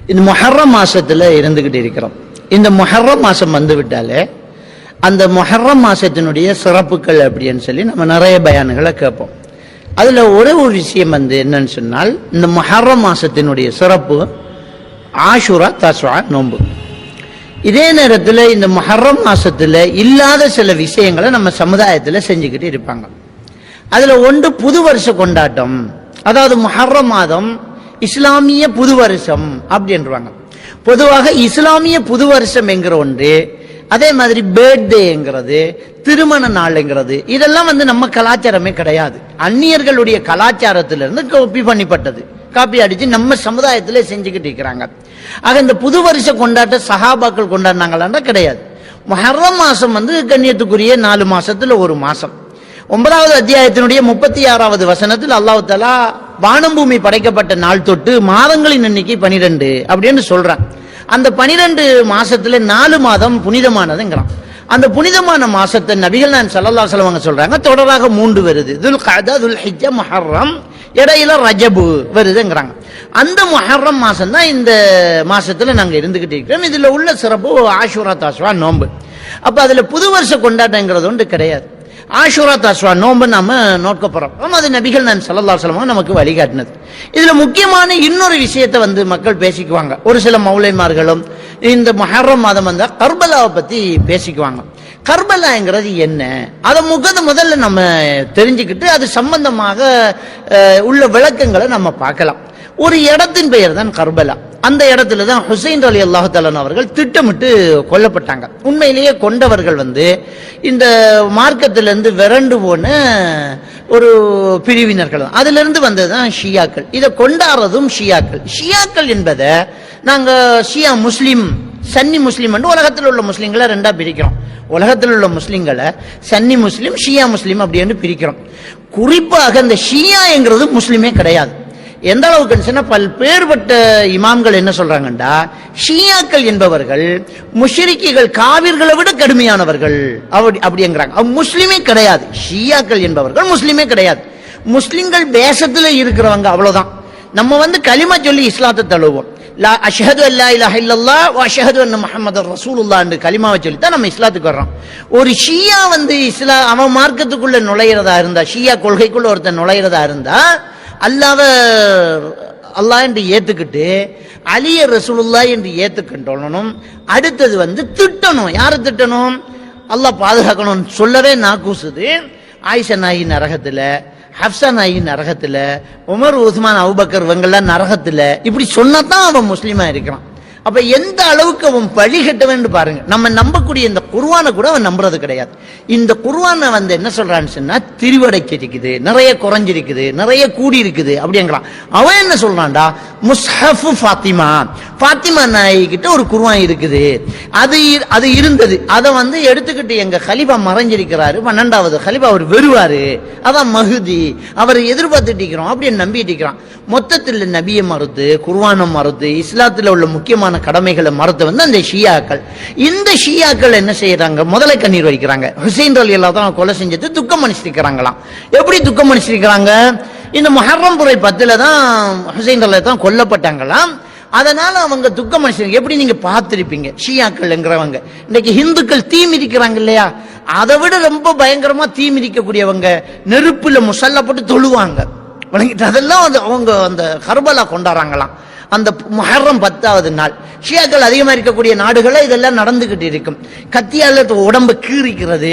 இந்த முஹர்ரம் மாசத்துல இருந்துகிட்டு இருக்கிறோம். இந்த முஹர்ரம் மாசம் வந்து விட்டாலே அந்த முஹர்ரம் மாசத்தினுடைய சிறப்புகள் அப்படின்னு சொல்லி நம்ம நிறைய பயான்களை கேட்போம். அதுல ஒரே ஒரு விஷயம் வந்து என்னன்னு சொன்னால், இந்த முஹர்ரம் மாசத்தினுடைய சிறப்பு ஆஷுரா தஸ்வா நோன்பு. இதே நேரத்தில் இந்த முஹர்ரம் மாசத்துல இல்லாத சில விஷயங்களை நம்ம சமுதாயத்தில் செஞ்சுக்கிட்டு இருப்பாங்க. அதுல ஒன்று புது வருஷ கொண்டாட்டம். அதாவது முஹர்ரம் மாதம் இஸ்லாமிய புது வருஷம் அப்படின்றாங்க. பொதுவாக இஸ்லாமிய புது வருஷம் என்கிற ஒன்று, அதே மாதிரி பர்த்டேங்கிறது, திருமண நாள்ங்கிறது, இதெல்லாம் வந்து நம்ம கலாச்சாரமே கிடையாது. அந்நியர்களுடைய கலாச்சாரத்திலிருந்து காப்பி பண்ணிப்பட்டது, காப்பி அடிச்சு நம்ம சமுதாயத்தில் செஞ்சுக்கிட்டு இருக்கிறாங்க. ஆக இந்த புது வருஷ கொண்டாட்ட சஹாபாக்கள் கொண்டாடினாங்களான்னா கிடையாது. முஹர்ரம் மாசம் வந்து கண்ணியத்துக்குரிய 4 மாசத்துல ஒரு மாசம். 9வது அத்தியாயத்தினுடைய 36வது வசனத்தில் அல்லாஹ் தஆலா வானம் பூமி படைக்கப்பட்ட நாள் தொட்டு மாதங்களின் எண்ணிக்கை 12 அப்படின்னு சொல்றான். அந்த 12 மாசத்துல 4 மாதம் புனிதமானதுங்கிறான். அந்த புனிதமான மாசத்தை நபிகள் நாயகம் ஸல்லல்லாஹு அலைஹி வஸல்லம் சொல்றாங்க, தொடராக 3 வருது. துல் கஅதா, துல் ஹிஜ்ஜா, முஹர்ரம், இடையில ரஜபு வருதுங்கிறாங்க. அந்த முஹர்ரம் மாசம் தான் இந்த மாசத்துல நாங்க இருந்துகிட்டு இருக்கிறோம். இதுல உள்ள சிறப்பு ஆஷுரா தஸ்வா நோன்பு. அப்ப அதுல புது வருஷ கொண்டாட்டங்கிறது ஒன்று கிடையாது. ஆஷுரா தஸ்வா நோன்பு நாம நோக்க போறோம். அது நபிகள் நாயகம் ஸல்லல்லாஹு அலைஹி வஸல்லம் நமக்கு வழிகாட்டினது. இதுல முக்கியமான இன்னொரு விஷயத்தை வந்து மக்கள் பேசிக்குவாங்க. ஒரு சில மௌலைமார்களும் இந்த முஹர்ரம் மாதம் வந்தா கர்பலாவை பத்தி பேசிக்குவாங்க. கர்பலாங்கிறது என்ன, அதை முதல்ல நம்ம தெரிஞ்சுக்கிட்டு அது சம்பந்தமாக உள்ள விளக்கங்களை நம்ம பார்க்கலாம். ஒரு இடத்தின் பெயர் தான் கர்பலா. அந்த இடத்துல தான் ஹுசைன் ரலியல்லாஹு தஆலா அவர்கள் திட்டமிட்டு கொல்லப்பட்டாங்க. உண்மையிலேயே கொண்டவர்கள் வந்து இந்த மார்க்கத்திலிருந்து விரண்டு போன ஒரு பிரிவினர்கள் தான். அதுல இருந்து வந்ததுதான் ஷியாக்கள். இதை கொண்டாடுறதும் ஷியாக்கள். ஷியாக்கள் என்பதை நாங்க ஷியா முஸ்லிம், சன்னி முஸ்லிம் என்று உலகத்தில் உள்ள முஸ்லிம்களை 2ஆ பிரிக்கிறோம். உலகத்தில் உள்ள முஸ்லிம்களை சன்னி முஸ்லிம், ஷியா முஸ்லிம் அப்படின்னு பிரிக்கிறோம். குறிப்பாக இந்த ஷியாங்கிறது முஸ்லிமே கிடையாது. எந்த அளவுக்கு பல்வேறுபட்ட இமாம்கள் என்ன சொல்றாங்கண்டா, ஷியாக்கள் என்பவர்கள் முஷ்ரிக்குகள், காவிர்களை விட கடுமையானவர்கள் அப்படிங்கிறாங்க. முஸ்லிமே கிடையாது. ஷியாக்கள் என்பவர்கள் முஸ்லிமே கிடையாது. முஸ்லிம்கள் வேஷத்துல இருக்கிறவங்க, அவ்வளவுதான். நம்ம வந்து கலிமா சொல்லி இஸ்லாத்தை தழுவோம். லா அஷ்ஹது அல்லா இலாஹ இல்லல்லாஹ் வ அஷ்ஹது அன்ன முஹம்மதர் ரசூலுல்லாஹ் என்று கலிமாவை சொல்லி தான் நம்ம இஸ்லாத்துக்கு வர்றோம். ஒரு ஷியா வந்து அவன் மார்க்கத்துக்குள்ள நுழையிறதா இருந்தா, ஷியா கொள்கைக்குள்ள ஒருத்தன் நுழையிறதா இருந்தா, அல்லாஹ் என்று ஏத்துக்கிட்டு அலிய ரசூலுல்லாஹ் என்று ஏத்துக்கின்றோம். அடுத்தது வந்து திட்டணும். யாரை திட்டணும்? அல்லாஹ் பாதுகாக்கணும். சொல்லவே நாக்கூசுது. ஆயிஷா நாயி நரகத்துல, ஹப்சா நாயி நரகத்துல, உமர், உஸ்மான், அபூபக்கர் இவங்கெல்லாம் நரகத்துல. இப்படி சொன்னதான் அவன் முஸ்லீமா இருக்கிறான். அப்ப எந்த அளவுக்கு அவன் பழி கட்டவன்னு பாருங்க. நம்ம நம்பக்கூடிய இந்த குர்ஆனை கூட அவன் நம்புறது கிடையாது. இந்த குர்ஆனை வந்து என்ன சொல்றான்னு சொன்னா, திரிவடைக்கு இருக்குது, நிறைய குறைஞ்சிருக்குது, நிறைய கூடி இருக்குது அப்படிங்கிறான். அவன் என்ன சொல்றான்டா, முஸ்ஹஃப் ஃபாத்திமா, ஃபாத்திமா நாயகி கிட்ட ஒரு குர்ஆன் இருக்குது, அது இருந்தது, அதை வந்து எடுத்துக்கிட்டு எங்க கலிஃபா மறைஞ்சிருக்கிறாரு, 12வது கலிஃபா அவர் வருவாரு, அதான் மஹ்தி, அவரை எதிர்பார்த்துட்டு இருக்கிறோம் அப்படின்னு நம்பிட்டு இருக்கிறான். மொத்தத்தில் நபியை மறுத்து, குர்ஆனை மறுத்து, இஸ்லாத்துல உள்ள முக்கியமான கடமைகளை மறுத்து வந்து அந்த ஷியாக்கள். இந்த ஷியாக்கள் என்ன செய்யறாங்க? முதலை கண்ணீர் வைக்கிறாங்க. ஹுசைன் ரலியல்லாஹு அன்ஹு கொலை செஞ்சது துக்கம் அனுஷ்டிக்கிறாங்களாம். எப்படி துக்கம் அனுஷ்டிக்கிறாங்க? இந்த முஹர்ரம் புரை 10ல தான் ஹுசைன் ரலியல்லாஹு அன்ஹு கொல்லப்பட்டாங்களாம். அதனால அவங்க துக்கம் அனுஷ்டிக்கிறாங்க. எப்படி நீங்க பார்த்திருப்பீங்க, ஷியாக்கள்ங்கிறவங்க இன்னைக்கு ஹிந்துக்கள் தீ மிதிக்கிறாங்க இல்லையா, அதை விட ரொம்ப பயங்கரமா தீ மிதிக்கக்கூடியவங்க. நெருப்புல முசல்லா போட்டு தொழுவாங்க. அதெல்லாம் அவங்க அந்த கர்பலா கொண்டாடுறாங்களாம். அந்த முஹர்ரம் 10வது நாள் ஷியாக்கள் அதிகமா இருக்கக்கூடிய நாடுகளை இதெல்லாம் நடந்துகிட்டு இருக்கும். கத்தியால உடம்பு கீறிக்கிறது,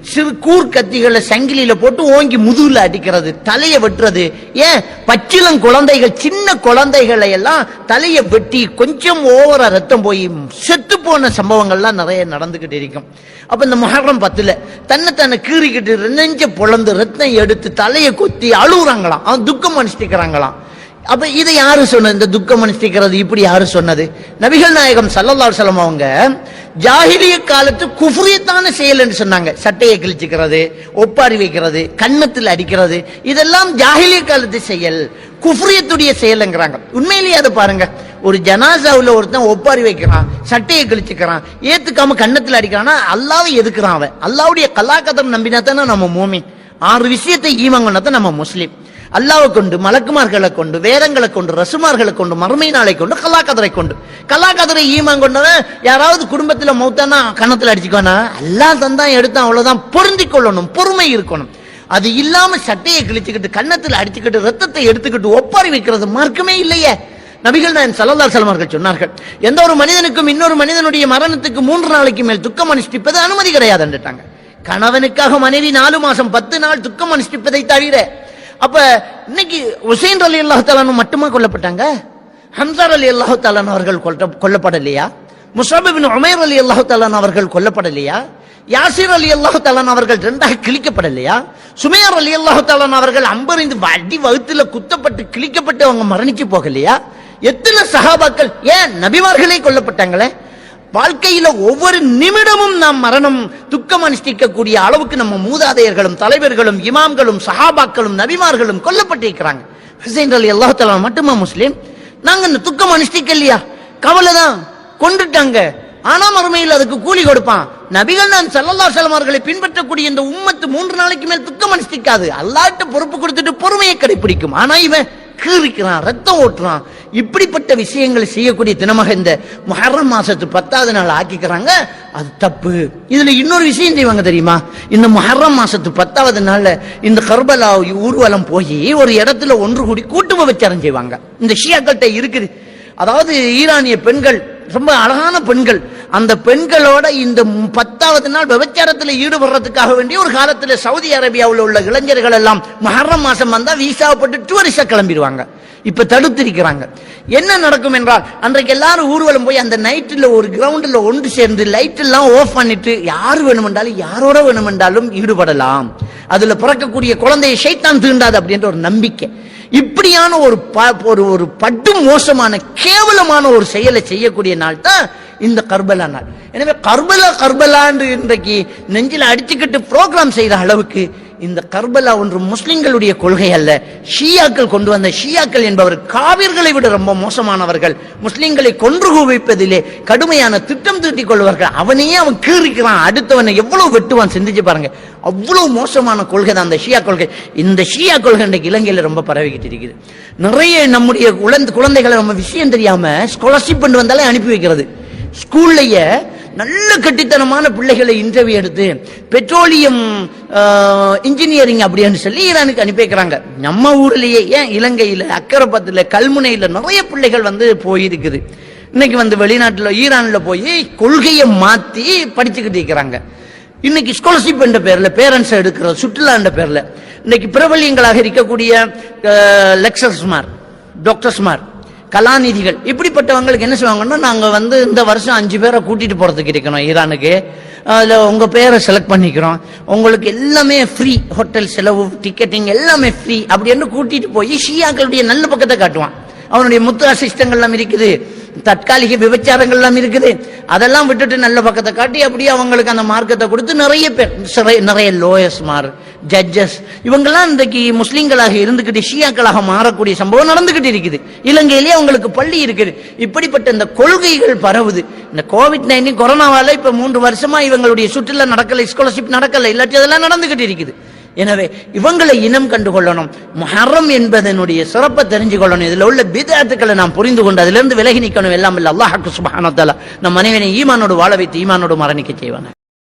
சிறு கூர் கத்திகளை சங்கிலியில போட்டு ஓங்கி முதுகுல அடிக்கிறது, தலையை வெட்டுறது. ஏன் பச்சிளம் குழந்தைகள், சின்ன குழந்தைகளை எல்லாம் தலையை வெட்டி கொஞ்சம் ஓவரா ரத்தம் போய் செத்து போன சம்பவங்கள்லாம் நிறைய நடந்துகிட்டு இருக்கும். அப்ப இந்த முஹர்ரம் 10ல தன்னை கீறிக்கிட்டு நெஞ்ச பொழந்து ரத்தம் எடுத்து தலையை கொத்தி அழுகுறாங்களாம், அவன் துக்கம் அனுஷ்டிக்கிறாங்களாம். அப்ப இதை யாரு சொன்னது? இந்த துக்கம் அனுஷ்டிக்கிறது இப்படி யாரு சொன்னது? நபிகள் நாயகம் ஸல்லல்லாஹு அலைஹி வஸல்லம் அவங்க ஜாஹிலிய காலத்து குஃப்ரியத்தான செயல் என்று சொன்னாங்க. சட்டையை கிழிச்சுக்கிறது, ஒப்பாரி வைக்கிறது, கன்னத்தில் அடிக்கிறது, இதெல்லாம் ஜாஹிலிய காலத்து செயல், குஃப்ரியத்துடைய செயல்ங்கிறாங்க. உண்மையிலேயே அதை பாருங்க. ஒரு ஜனாசாவுல ஒருத்தன் ஒப்பாரி வைக்கிறான், சட்டையை கிழிச்சுக்கிறான், ஏத்துக்காம கன்னத்தில் அடிக்கிறான்னா அல்லாஹ்வை எதுக்குறான் அவன். அல்லாஹ்வுடைய கலாக்கதம் நம்பினா தானே நம்ம மூமின். 6 விஷயத்தை ஈமான் கொண்டா தான் நம்ம முஸ்லீம். அல்லாஹ்வை கொண்டு, மலக்குமார்களை கொண்டு, வேதங்களை கொண்டு, ரசூமார்களை கொண்டு, மறுமை நாளை கொண்டு, கலாக்கதரை கொண்டு. கலாக்கதரை ஈமான் கொண்டவன் யாராவது குடும்பத்துல மௌத்தானா கணத்துல அடிச்சுக்கோனா, அல்லாஹ் தந்தான் எடுத்தான் அவ்வளவுதான், பொருந்திக் கொள்ளணும், பொறுமை இருக்கணும். அது இல்லாம சட்டையை கிழிச்சுக்கிட்டு கன்னத்துல அடிச்சுக்கிட்டு ரத்தத்தை எடுத்துக்கிட்டு ஒப்பாரி வைக்கிறது மார்க்கமே இல்லையே. நபிகள் நாயகம் ஸல்லல்லாஹு அலைஹி வஸல்லம் அவர்கள் சொன்னார்கள், எந்த ஒரு மனிதனுக்கும் இன்னொரு மனிதனுடைய மரணத்துக்கு 3 நாளைக்கு மேல் துக்கம் அனுஷ்டிப்பது அனுமதி கிடையாதுன்னுட்டாங்க. கணவனுக்காக மனைவி 4 மாசம் 10 நாள் துக்கம் அனுஷ்டிப்பதை தவிர. அப்ப இன்னைக்கு ஹுசைன் ரலியல்லாஹு தஆலா மட்டுமா கொல்லப்பட்டாங்க? ஹம்ஸா ரலியல்லாஹு தஆலா அவர்கள் கொல்லப்படலையா? முஸஅப் இப்னு உமைர் ரலியல்லாஹு தஆலா அவர்கள் கொல்லப்படலையா? யாசிர் ரலியல்லாஹு தஆலா அவர்கள் 2ஆக கிழிக்கப்படலையா? சுமையா ரலியல்லாஹு தஆலா அவர்கள் அம்பறிந்து அடி வகுத்துல குத்தப்பட்டு கிழிக்கப்பட்டு அவங்க மரணிச்சு போகலையா? எத்தனை சஹாபாக்கள், ஏன் நபிமார்களே கொல்லப்பட்டாங்களே. வாழ்க்கையில ஒவ்வொரு நிமிடமும் நாம் மரணம் துக்கம் அனுஷ்டிக்கக்கூடிய அளவுக்கு நம்ம மூதாதையர்களும் தலைவர்களும் இமாம்களும் சஹாபாக்களும் நபிமார்களும் கொல்லப்பட்டிருக்கிறாங்க. ஹுசைன் ரலியல்லாஹு தஆலா மட்டுமா முஸ்லிம்? நாங்க இந்த துக்கம் அனுஷ்டிக்கலையா? கவலைதான், கொண்டுட்டாங்க. ஆனா மறுமையில் அதுக்கு கூலி கொடுப்பான். நபிகள் நான் ஸல்லல்லாஹு அலைஹி வஸல்லம் அவர்களை பின்பற்றக்கூடிய இந்த உம்மத்து 3 நாளைக்கு மேல் துக்கம் அனுஷ்டிக்காது. அல்லாஹ்ட்ட பொறுப்பு கொடுத்துட்டு பொறுமையை கடைபிடிக்கும். ஆனா இவன் கீறிக்கிறான், ரத்தம் ஓட்டுறான். இப்படிப்பட்ட விஷயங்களை செய்யக்கூடிய தினமாக இந்த முஹர்ரம் மாசத்து 10வது நாள் ஆக்கிக்கிறாங்க. அது தப்பு. இதுல இன்னொரு விஷயம் செய்வாங்க தெரியுமா? இந்த முஹர்ரம் மாசத்து 10வது நாள்ல இந்த கர்பலா ஊர்வலம் போய் ஒரு இடத்துல ஒன்று கூடி கூட்டு விபச்சாரம் செய்வாங்க. இந்த ஷியாக்கள்கிட்ட இருக்குது. அதாவது ஈரானிய பெண்கள், ரொம்ப அழகான பெண்கள், அந்த பெண்களோட இந்த 10வது நாள் விபச்சாரத்தில் ஈடுபடுறதுக்காக வேண்டிய ஒரு காலத்தில் சவுதி அரேபியாவில் உள்ள இளைஞர்கள் எல்லாம் முஹர்ரம் மாசம் வந்தா வீசாவை போட்டு டூரிஸ்டா கிளம்பிடுவாங்க. இப்ப தடுத்திருக்கிறாங்க. என்ன நடக்கும் என்றால், அன்றைக்கு எல்லாரும் ஊர்வலம் போய் அந்த நைட்டில் ஒரு கிரவுண்டில் ஒன்று சேர்ந்து லைட் எல்லாம் ஆஃப் பண்ணிட்டு யார் வேணுமென்றாலும் யாரோட வேணுமென்றாலும் ஈடுபடலாம். அதுல பிறக்கக்கூடிய குழந்தையை ஷைத்தான் தீண்டாது அப்படின்ற ஒரு நம்பிக்கை. இப்படியான ஒரு படு மோசமான கேவலமான ஒரு செயலை செய்யக்கூடிய நாள் தான் இந்த கர்பலா நாள். எனவே கர்பலா இன்றைக்கு நெஞ்சில அடிச்சுக்கிட்டு புரோகிராம் செய்த அளவுக்கு இந்த கர்பலா ஒன்று முஸ்லிம்களுடைய கொள்கை அல்ல. ஷியாக்கள் கொண்டு வந்த, ஷியாக்கள் என்பவர் காவிர்களை விட ரொம்ப மோசமானவர்கள். முஸ்லிம்களை கொன்று குவிப்பதிலே கடுமையான திட்டம் தீட்டிக் கொள்வார்கள். அவனையே அவன் கீறிக்கிறான், அடுத்தவனை எவ்வளவு வெட்டுவான் சிந்திச்சு பாருங்க. அவ்வளவு மோசமான கொள்கை தான் அந்த ஷியா கொள்கை. இந்த ஷியா கொள்கை இன்றைக்கு இலங்கையில ரொம்ப பரவிக்கிட்டு இருக்குது. நிறைய நம்முடைய குழந்தைகளை நம்ம விஷயம் தெரியாம ஸ்காலர்ஷிப் பண்ணி வந்தாலே அனுப்பி வைக்கிறது. ஸ்கூல்லையே நல்ல கட்டித்தனமான பிள்ளைகளை இன்டர்வியூ எடுத்து பெட்ரோலியம் இன்ஜினியரிங் அப்படின்னு சொல்லி ஈரானுக்கு அனுப்பி வைக்கிறாங்க. நம்ம ஊர்லயே, ஏன் இலங்கையில அக்கரைப்பத்துல கல்முனையில நிறைய பிள்ளைகள் போயிருக்குது. இன்னைக்கு வெளிநாட்டுல ஈரான்ல போய் கொள்கையை மாத்தி படிச்சுக்கிட்டு இருக்கிறாங்க. இன்னைக்கு ஸ்காலர்ஷிப் என்ற பேர்ல பேரண்ட்ஸ் எடுக்கிற சுற்றுலா என்ற பேர்ல இன்னைக்கு பிரபலியங்களாக இருக்கக்கூடிய லெக்சர்ஸ்மார், டாக்டர்ஸ்மார், கலாநிதிகள், இப்படிப்பட்டவங்களுக்கு என்ன செய்வாங்கன்னா, நாங்க இந்த வருஷம் 5 பேரை கூட்டிட்டு போறதுக்கு இருக்கணும் ஈரானுக்கு, அதுல உங்க பேரை செலக்ட் பண்ணிக்கிறோம், உங்களுக்கு எல்லாமே ஃப்ரீ, ஹோட்டல் செலவு, டிக்கெட்டிங் எல்லாமே ஃப்ரீ அப்படின்னு கூட்டிட்டு போய் ஷியாக்களுடைய நல்ல பக்கத்தை காட்டுவான். அவனுடைய முத்து அசிஸ்டங்கள் எல்லாம் இருக்குது, தற்காலிக விபச்சாரங்கள் எல்லாம் இருக்குது. அதெல்லாம் விட்டுட்டு நல்ல பக்கத்தை காட்டி அப்படியே அவங்களுக்கு அந்த மார்க்கத்தை கொடுத்து நிறைய பேர், நிறைய லோயர்ஸ்மார், ஜட்ஜஸ், இவங்கெல்லாம் இன்றைக்கு முஸ்லீம்களாக இருந்துகிட்டு ஷியாக்களாக மாறக்கூடிய சம்பவம் நடந்துகிட்டு இருக்குது. இலங்கையிலேயே அவங்களுக்கு பள்ளி இருக்குது. இப்படிப்பட்ட இந்த கொள்கைகள் பரவுது. இந்த கோவிட்-19 கொரோனாவால இப்ப 3 வருஷமா இவங்களுடைய சுற்றுலா நடக்கல, ஸ்காலர்ஷிப் நடக்கல, இல்லாட்டி அதெல்லாம் நடந்துகிட்டு இருக்குது. எனவே இவங்களை இனம் கண்டு கொள்ளணும். முஹர்ரம் என்பதனுடைய சிறப்பை தெரிஞ்சு கொள்ளணும். இதுல உள்ள பித்அத்துக்களை நாம் புரிந்து கொண்டு அதிலிருந்து விலகி நிற்கணும். எல்லாம் அல்லாஹ் சுப்ஹானஹு வ தஆலா நம் மனைவியை ஈமானோடு வாழ வைத்து ஈமானோடு மரணிக்க செய்வாங்க.